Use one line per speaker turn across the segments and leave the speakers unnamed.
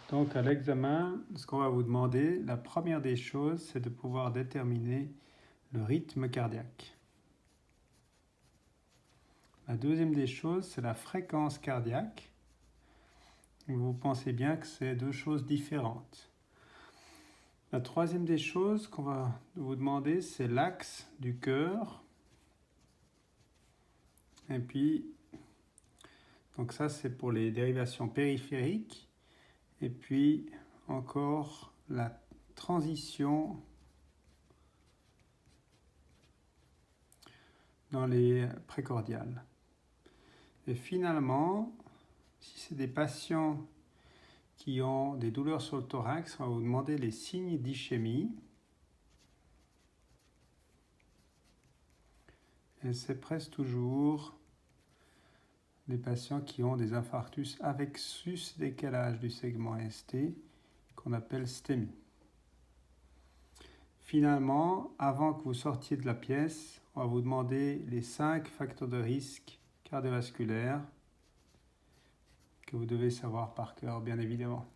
Donc à l'examen, ce qu'on va vous demander, la première des choses, c'est de pouvoir déterminer le rythme cardiaque. La deuxième des choses, c'est la fréquence cardiaque. Vous pensez bien que c'est deux choses différentes. La troisième des choses qu'on va vous demander, c'est l'axe du cœur. Et puis, donc ça c'est pour les dérivations périphériques. Et puis encore la transition dans les précordiales. Et finalement, si c'est des patients qui ont des douleurs sur le thorax, on va vous demander les signes d'ischémie. Et c'est presque toujours des patients qui ont des infarctus avec sus-décalage du segment ST, qu'on appelle STEMI. Finalement, avant que vous sortiez de la pièce, on va vous demander les 5 facteurs de risque cardiovasculaires que vous devez savoir par cœur, bien évidemment.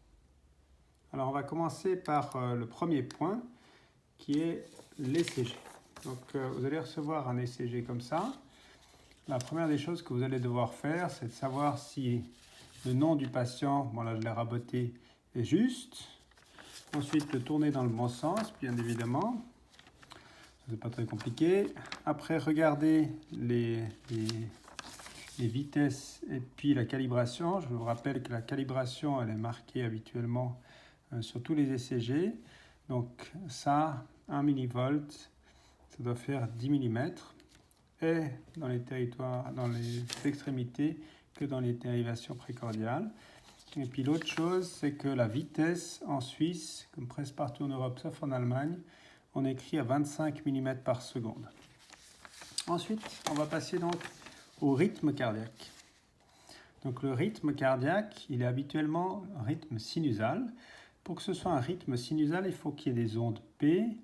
Alors, on va commencer par le premier point, qui est l'ECG. Donc, vous allez recevoir un ECG comme ça. La première des choses que vous allez devoir faire, c'est de savoir si le nom du patient, bon là je l'ai raboté, est juste. Ensuite, le tourner dans le bon sens, bien évidemment. C'est pas très compliqué. Après, regardez les vitesses et puis la calibration. Je vous rappelle que la calibration, elle est marquée habituellement sur tous les ECG. Donc ça, 1 millivolt, ça doit faire 10 mm. Et dans les territoires, dans les extrémités, que dans les dérivations précordiales. Et puis l'autre chose, c'est que la vitesse en Suisse, comme presque partout en Europe, sauf en Allemagne, on écrit à 25 mm par seconde. Ensuite, on va passer donc au rythme cardiaque. Donc le rythme cardiaque, il est habituellement un rythme sinusal. Pour que ce soit un rythme sinusal, il faut qu'il y ait des ondes P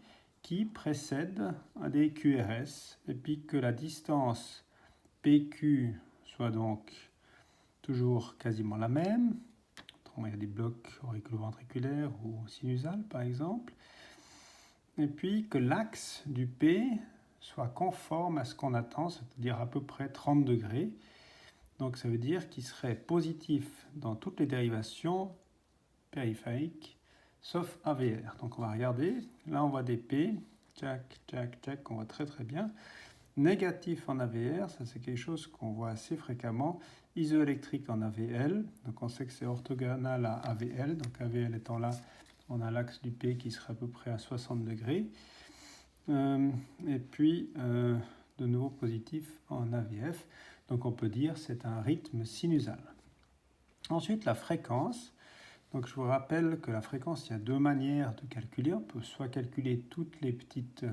qui précèdent des QRS et puis que la distance PQ soit donc toujours quasiment la même. Il y a des blocs auriculo-ventriculaires ou sinusales par exemple. Et puis que l'axe du P soit conforme à ce qu'on attend, c'est-à-dire à peu près 30 degrés. Donc ça veut dire qu'il serait positif dans toutes les dérivations périphériques, sauf AVR. Donc on va regarder, là on voit des P, tchac, tchac, tchac, on voit très très bien. Négatif en AVR, ça c'est quelque chose qu'on voit assez fréquemment, isoélectrique en AVL, donc on sait que c'est orthogonal à AVL, donc AVL étant là, on a l'axe du P qui serait à peu près à 60 degrés. Et puis de nouveau positif en AVF, donc on peut dire c'est un rythme sinusal. Ensuite la fréquence, donc je vous rappelle que la fréquence, il y a deux manières de calculer, on peut soit calculer toutes les petites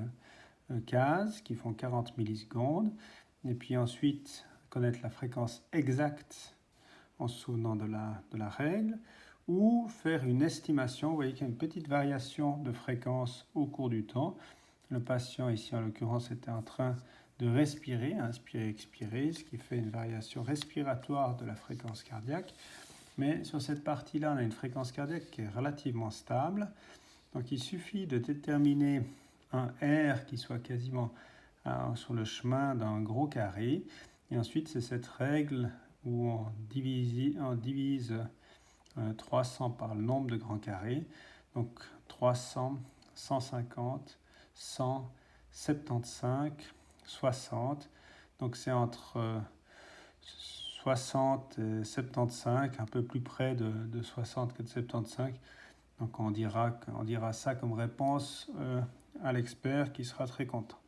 cases qui font 40 millisecondes, et puis ensuite connaître la fréquence exacte en se souvenant de la règle, ou faire une estimation. Vous voyez qu'il y a une petite variation de fréquence au cours du temps. Le patient ici en l'occurrence était en train de respirer, inspirer, expirer, ce qui fait une variation respiratoire de la fréquence cardiaque. Mais sur cette partie-là, on a une fréquence cardiaque qui est relativement stable. Donc il suffit de déterminer un R qui soit quasiment sur le chemin d'un gros carré. Et ensuite, c'est cette règle où on divise 300 par le nombre de grands carrés. Donc 300, 150, 100, 75, 60. Donc c'est entre 60 et 75, un peu plus près de 60 que de 75. Donc on dira ça comme réponse à l'expert qui sera très content.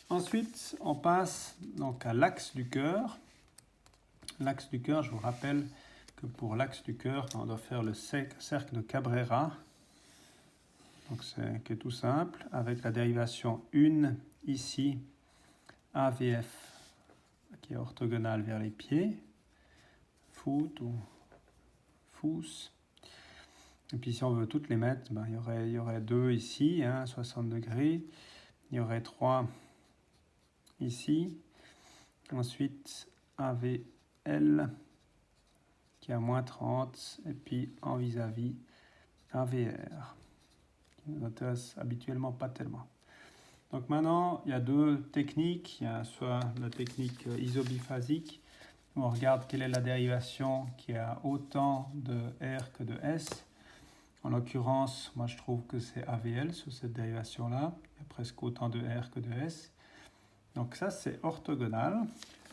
Ensuite, on passe donc à l'axe du cœur. L'axe du cœur, je vous rappelle que pour l'axe du cœur, on doit faire le cercle de Cabrera. Donc c'est tout simple, avec la dérivation 1 ici, AVF, qui est orthogonale vers les pieds, foot ou fous. Et puis si on veut toutes les mettre, il y aurait 2 ici, 60 degrés. Il y aurait 3 ici. Ensuite, AVL qui est à moins 30, et puis en vis-à-vis AVR, qui nous intéresse habituellement pas tellement. Donc maintenant, il y a deux techniques. Il y a soit la technique isobiphasique, où on regarde quelle est la dérivation qui a autant de R que de S. En l'occurrence, moi je trouve que c'est AVL sur cette dérivation-là. Il y a presque autant de R que de S. Donc ça, c'est orthogonal.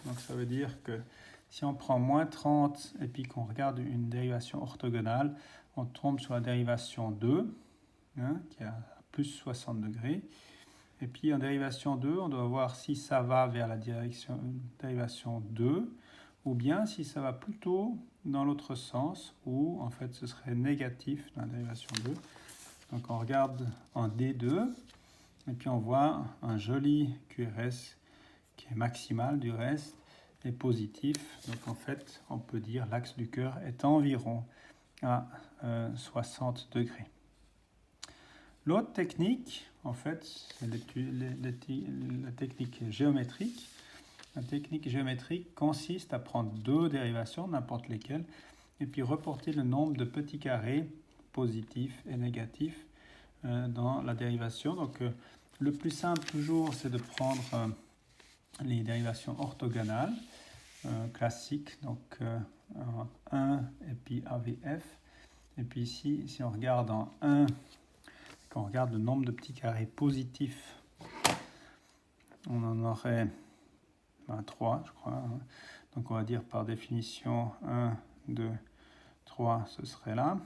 Donc ça veut dire que si on prend moins 30 et puis qu'on regarde une dérivation orthogonale, on tombe sur la dérivation 2, qui est à plus 60 degrés. Et puis en dérivation 2, on doit voir si ça va vers la dérivation 2, ou bien si ça va plutôt dans l'autre sens, où en fait ce serait négatif dans la dérivation 2. Donc on regarde en D2, et puis on voit un joli QRS qui est maximal du reste et positif. Donc en fait, on peut dire l'axe du cœur est environ à 60 degrés. L'autre technique, en fait, c'est la technique géométrique. La technique géométrique consiste à prendre deux dérivations, n'importe lesquelles, et puis reporter le nombre de petits carrés positifs et négatifs dans la dérivation. Donc, le plus simple toujours, c'est de prendre les dérivations orthogonales classiques, donc 1 et puis AVF. Et puis ici, si on regarde en 1, quand on regarde le nombre de petits carrés positifs, on en aurait 3, je crois. Donc on va dire par définition 1, 2, 3, ce serait là.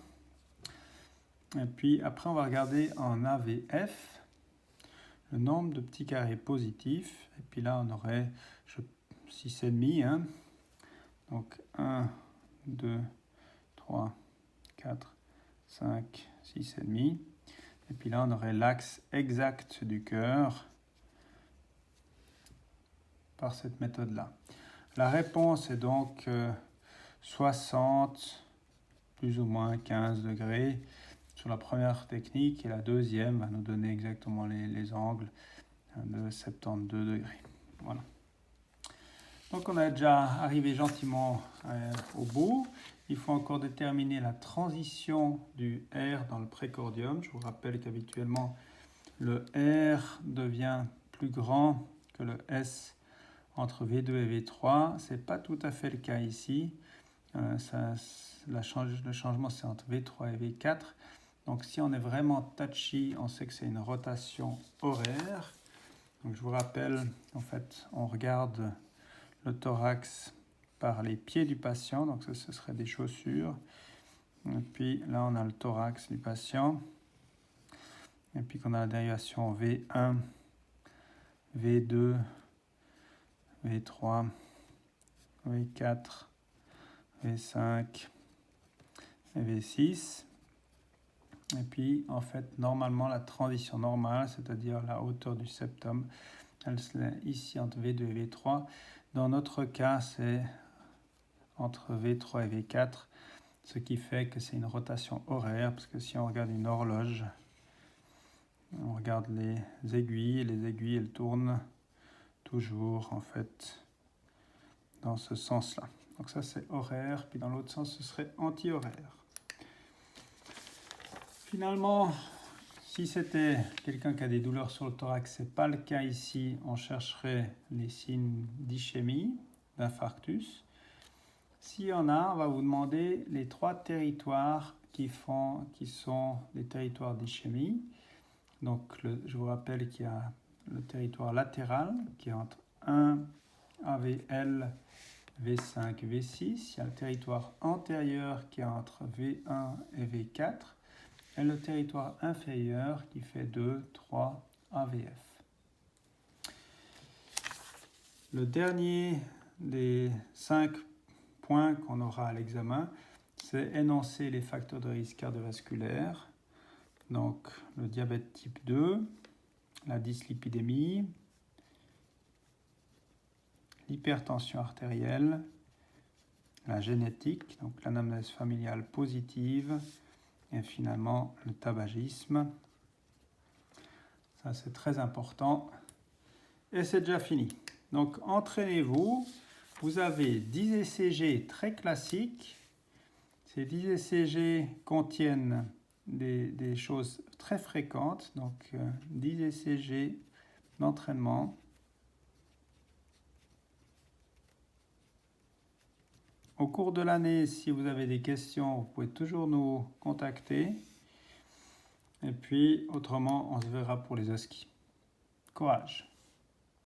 Et puis après, on va regarder en AVF le nombre de petits carrés positifs. Et puis là, on aurait 6,5. Hein. Donc 1, 2, 3, 4, 5, 6,5. Et puis là, on aurait l'axe exact du cœur par cette méthode-là. La réponse est donc 60, plus ou moins 15 degrés sur la première technique, et la deuxième va nous donner exactement les angles de 72 degrés. Voilà. Donc on est déjà arrivé gentiment au bout. Il faut encore déterminer la transition du R dans le précordium. Je vous rappelle qu'habituellement, le R devient plus grand que le S entre V2 et V3. Ce n'est pas tout à fait le cas ici. Le changement, c'est entre V3 et V4. Donc si on est vraiment touchy, on sait que c'est une rotation horaire. Donc je vous rappelle, en fait, on regarde le thorax par les pieds du patient, donc ce serait des chaussures. Et puis là, on a le thorax du patient. Et puis qu'on a la dérivation V1, V2, V3, V4, V5 et V6. Et puis, en fait, normalement, la transition normale, c'est-à-dire la hauteur du septum, elle est ici entre V2 et V3. Dans notre cas, c'est entre V3 et V4, ce qui fait que c'est une rotation horaire, parce que si on regarde une horloge, on regarde les aiguilles elles tournent toujours, en fait, dans ce sens-là. Donc ça, c'est horaire, puis dans l'autre sens, ce serait anti-horaire. Finalement, si c'était quelqu'un qui a des douleurs sur le thorax, ce n'est pas le cas ici, on chercherait les signes d'ischémie, d'infarctus. S'il y en a, on va vous demander les 3 territoires qui sont les territoires d'ischémie. Donc, je vous rappelle qu'il y a le territoire latéral qui est entre 1 AVL, V5, V6. Il y a le territoire antérieur qui est entre V1 et V4. Et le territoire inférieur qui fait 2, 3 AVF. Le dernier des 5 points qu'on aura à l'examen, c'est énoncer les facteurs de risque cardiovasculaire. Donc le diabète type 2, la dyslipidémie, l'hypertension artérielle, la génétique, donc l'anamnèse familiale positive, et finalement le tabagisme. Ça, c'est très important. Et c'est déjà fini. Donc entraînez-vous. Vous avez 10 ECG très classiques Ces 10 ECG contiennent des choses très fréquentes, donc 10 ECG d'entraînement. Au cours de l'année, si vous avez des questions, vous pouvez toujours nous contacter. Et puis, autrement, on se verra pour les ASCII. Courage!